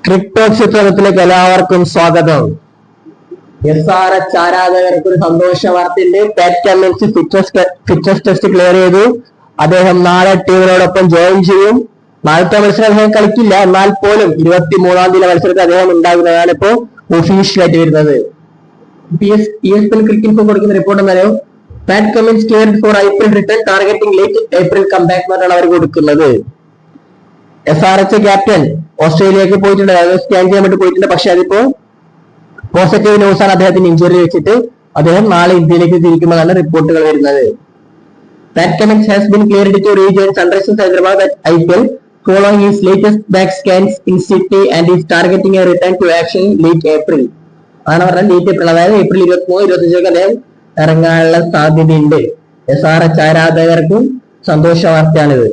Cricket ചിത്രത്തിലേക്ക് എല്ലാവർക്കും സ്വാഗതം. SRH ആരാധകർക്ക് ഒരു സന്തോഷ വാർത്തയുണ്ട്. Pat Cummins fitness test clear ചെയ്തു. അദ്ദേഹം നാളെ ടീമിനോടൊപ്പം ജോയിൻ ചെയ്യും. നാളത്തെ മത്സരം അദ്ദേഹം കളിക്കില്ല, എന്നാൽ പോലും 23-ാം തീയതി മത്സരത്തിൽ അദ്ദേഹം ഉണ്ടാകുന്നതാണ് ഇപ്പോൾ ഒഫീഷ്യലായിട്ട് വരുന്നത്. ESPN ക്രിക്കറ്റ് കൊടുക്കുന്ന റിപ്പോർട്ട് എന്തായാലും Pat Cummins clear for IPL return targeting late April comeback എന്നാണ് അവർ കൊടുക്കുന്നത്. SRH ക്യാപ്റ്റൻ ഓസ്ട്രേലിയക്ക് പോയിട്ടുണ്ട്, അതായത് സ്കാൻ ചെയ്യാൻ വേണ്ടി പോയിട്ടുണ്ട്. പക്ഷെ അതിപ്പോ പോസിറ്റീവ് ന്യൂസ് ആണ്. അദ്ദേഹത്തിന് ഇഞ്ചുറി വെച്ചിട്ട് അദ്ദേഹം നാളെ ഇന്ത്യയിലേക്ക് തിരിക്കുമെന്നാണ് റിപ്പോർട്ടുകൾ വരുന്നത്. Pat Cummins has been cleared to rejoin Sunrisers Hyderabad at IPL following his latest back scans in Sydney and is targeting a return to action late April. ആണ് പറഞ്ഞാൽ ലേറ്റ് ഏപ്രിൽ, അതായത് ഏപ്രിൽ 23-25 അദ്ദേഹം ഇറങ്ങാനുള്ള സാധ്യതയുണ്ട്. SRH ആരാധകർക്കും സന്തോഷ വാർത്തയാണിത്.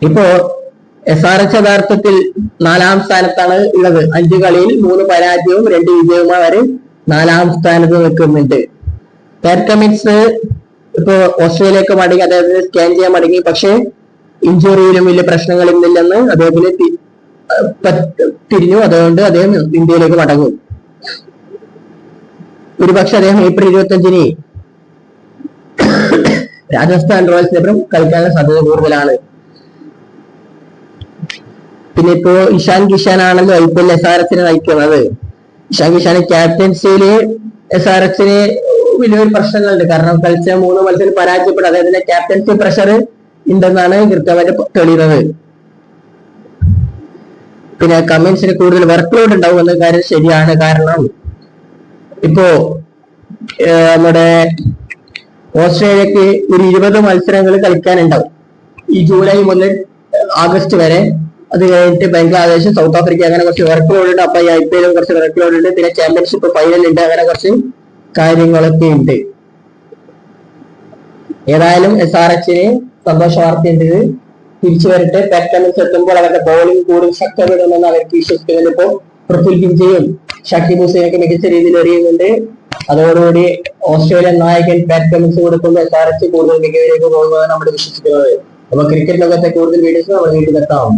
ഇപ്പോ SRH യഥാർത്ഥത്തിൽ 4-ാം സ്ഥാനത്താണ് ഉള്ളത്. 5 കളിയിൽ 3 പരാജയവും 2 വിജയവുമായി അവർ 4-ാം സ്ഥാനത്ത് നിൽക്കുന്നുണ്ട്. പാറ്റ് കമ്മിൻസ് ഇപ്പോ ഓസ്ട്രേലിയക്ക് മടങ്ങി, അദ്ദേഹത്തിന് സ്കാൻ ചെയ്യാൻ മടങ്ങി. പക്ഷെ ഇഞ്ചുറിയിലും വലിയ പ്രശ്നങ്ങളൊന്നുമില്ലെന്ന് അദ്ദേഹത്തിന് തിരിഞ്ഞു. അതുകൊണ്ട് അദ്ദേഹം ഇന്ത്യയിലേക്ക് മടങ്ങും. ഒരുപക്ഷെ അദ്ദേഹം ഏപ്രിൽ 25-ന് രാജസ്ഥാൻ റോയൽസിനൊപ്പം കളിക്കാനുള്ള സാധ്യത കൂടുതലാണ്. പിന്നെ ഇപ്പോ ഇഷാൻ കിഷാൻ ആണല്ലോ IPL SRH-നെ നയിക്കുന്നത്. ഇഷാൻ കിഷാൻ ക്യാപ്റ്റൻസിയില് SRH-ന് വലിയൊരു പ്രശ്നങ്ങളുണ്ട്. കാരണം കളിച്ച 3 മത്സരം പരാജയപ്പെടും. അദ്ദേഹത്തിന്റെ ക്യാപ്റ്റൻസി പ്രഷർ ഉണ്ടെന്നാണ് കൃത്യമായിട്ട് തെളിയുന്നത്. പിന്നെ കമ്മിൻസിന് കൂടുതൽ വർക്ക് ലോഡ് ഉണ്ടാവും എന്ന കാര്യം ശരിയാണ്. കാരണം ഇപ്പോ നമ്മുടെ ഓസ്ട്രേലിയക്ക് ഒരു 20 മത്സരങ്ങൾ കളിക്കാനുണ്ടാവും ഈ ജൂലൈ മുതൽ ആഗസ്റ്റ് വരെ. അത് കഴിഞ്ഞിട്ട് ബംഗ്ലാദേശ്, സൗത്ത് ആഫ്രിക്ക, അങ്ങനെ കുറച്ച് വർക്ക് ലോഡ് ഉണ്ട്. അപ്പൊ ഈ IPL-ലും കുറച്ച് വർക്ക് ലോഡ് ഉണ്ട്. പിന്നെ ചാമ്പ്യൻഷിപ്പ് ഫൈനൽ ഉണ്ട്. അങ്ങനെ കുറച്ച് കാര്യങ്ങളൊക്കെ ഉണ്ട്. ഏതായാലും SRH-ന് സന്തോഷ വാർത്തയുണ്ട്. തിരിച്ചു വരട്ടെ. പാറ്റ് കമ്മിൻസ് എത്തുമ്പോൾ അവരുടെ ബോളിംഗ് കൂടുതൽ ശക്തപ്പെടുമെന്ന് അവർക്ക് വിശ്വസിക്കുന്നുണ്ട്. ഇപ്പോ പൃഥ്വി ജിഞ്ചയും ഷക്കീബ് ഹുസൈനൊക്കെ മികച്ച രീതിയിൽ എറിയുന്നുണ്ട്. അതോടുകൂടി ഓസ്ട്രേലിയൻ നായകൻ പാറ്റ് കമ്മിൻസ് കൊടുക്കുന്ന SRH കൂടുതൽ മികവിലേക്ക് പോകുന്നതാണ് നമ്മൾ വിശ്വസിക്കുന്നത്. അപ്പൊ ക്രിക്കറ്റ് ലോകത്തെ കൂടുതൽ വീഡിയോസ് നമ്മൾ വീട്ടിൽ എത്താം.